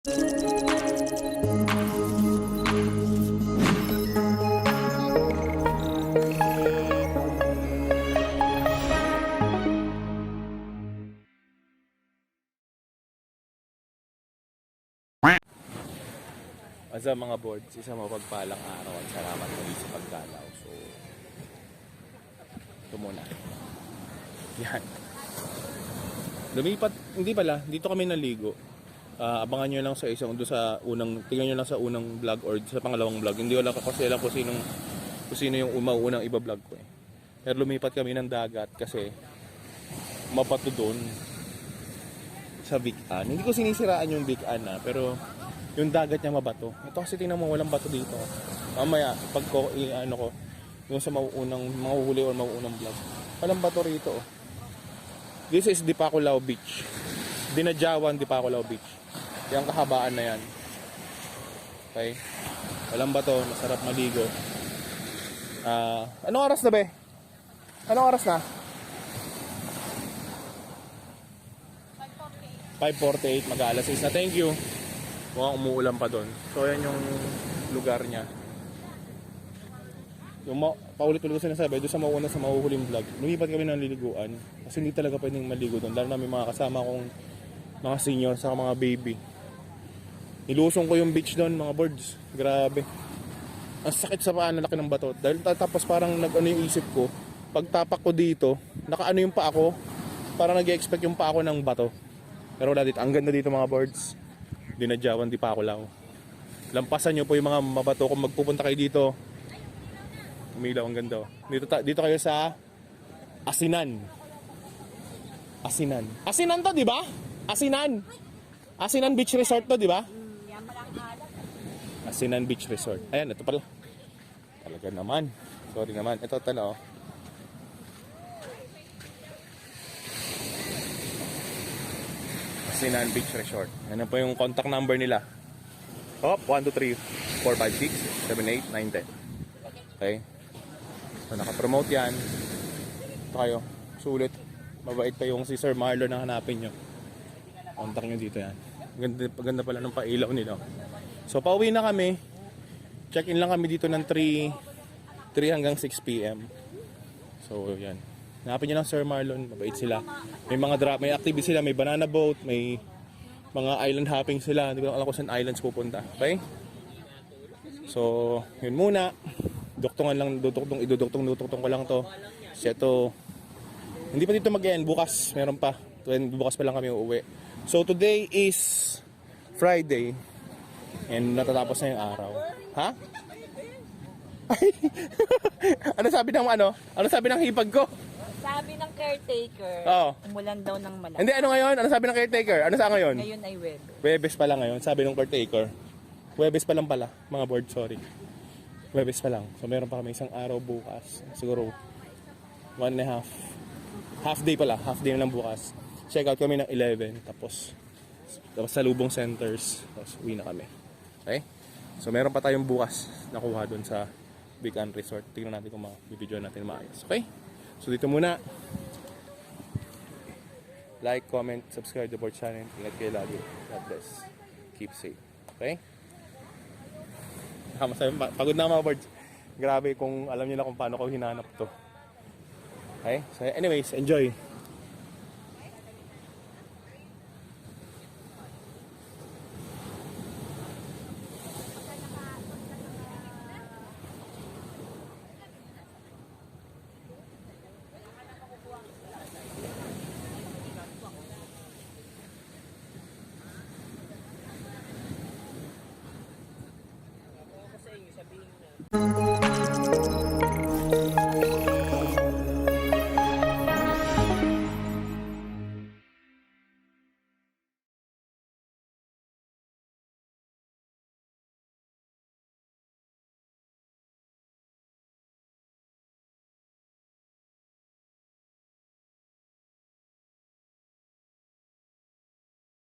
Asa mga boards, isang mapagpalang araw at salamat muli sa pagdalaw. So, ito muna. Yan. Lumipat, hindi pala, dito kami naligo. Abangan nyo lang sa isang, doon sa unang, tingnan nyo lang sa unang vlog or sa pangalawang vlog. Hindi wala kasi alam kung sino yung mauunang iba-vlog ko eh. Pero lumipat kami ng dagat kasi mapato doon sa Vic-An. Hindi ko sinisiraan yung Vic-An pero yung dagat niya mabato. Ito kasi tingnan mo, walang bato dito. Mamaya, pag ko, ano ko, yung sa mauunang, mahuhuli or mauunang vlog. Walang bato rito. This is Dipaculao Beach. Dinadjawan Dipaculao Beach. Yung kahabaan na yan. Okay? Walang bato, masarap maligo. Anong oras na be? Anong oras na? 5:48, mag-aalas 6 na. Thank you. Mukhang umuulan pa doon. So yan yung lugar niya. Yung paulit-ulit ko sinasabi, doon sa mauuna sa mahuhuling vlog, lumipat kami ng liliguan. Kasi hindi talaga pwedeng maligo doon. Lalo na may mga kasama kong mga senior sa mga baby. Nilusong ko yung beach doon, mga boards. Grabe. Ang sakit sa paa, laki ng bato. Dahil tapos parang nag-ano yung isip ko. Pagtapak ko dito, nakaano yung paa ko. Parang nag-expect yung paa ko ng bato. Pero wala dito. Ang ganda dito mga boards. Dinadjawan Dipaculao. Lampasan nyo po yung mga mabato kung magpupunta kayo dito. Umilaw, ang ganda. Dito kayo sa Asinan. Asinan to, di ba? Asinan Beach Resort to, di ba? Asinan Beach Resort. Ayan, ito pala. Talaga naman. Sorry naman. Ito tala, oh. Asinan Beach Resort. Ano po yung contact number nila? Hop, 123-456-78-910. Okay. So naka-promote yan. Ito kayo. Sulit. Mabait pa yung si Sir Marlon na hanapin nyo. Contact nyo dito yan. Ganda pala ng pailaw nila. So pauwi na kami. Check-in lang kami dito ng 3 hanggang 6 PM. So yan. Hanapin nyo lang Sir Marlon, mabait sila. May mga may activity sila, may banana boat, may mga island hopping sila. Hindi ko lang alam kung saan islands pupunta. Okay? So, yun muna. Duktungan lang, iduduktong ko lang to. Kasi ito, hindi pa dito mag-end. Bukas, meron pa. Bukas pa lang kami uuwi. So, today is Friday. And natatapos na yung araw. Ha? Ano sabi ng hipag ko? Sabi ng caretaker, umulan daw ng malakas. Hindi, ano ngayon? Ano sabi ng caretaker? Ano sa ngayon? Ngayon ay Webes. Webes pa lang ngayon, sabi ng caretaker. Webes pa lang pala, mga board, sorry. Webes pa lang. So meron pa kami isang araw bukas. Siguro 1.5. Half day pala, half day na lang bukas. Check out kami ng 11, tapos sa Lubong Centers, tapos uwi na kami. Okay? So meron pa tayong bukas nakuha doon sa Vic-An Resort. Tingnan natin kung ma-video natin maayos. Okay? So dito muna. Like, comment, subscribe to our channel. Ingat kayo lagi. God bless. Keep safe. Okay? Pagod na mga birds. Grabe kung alam niyo na kung paano ko hinanap to. Okay? So anyways, enjoy.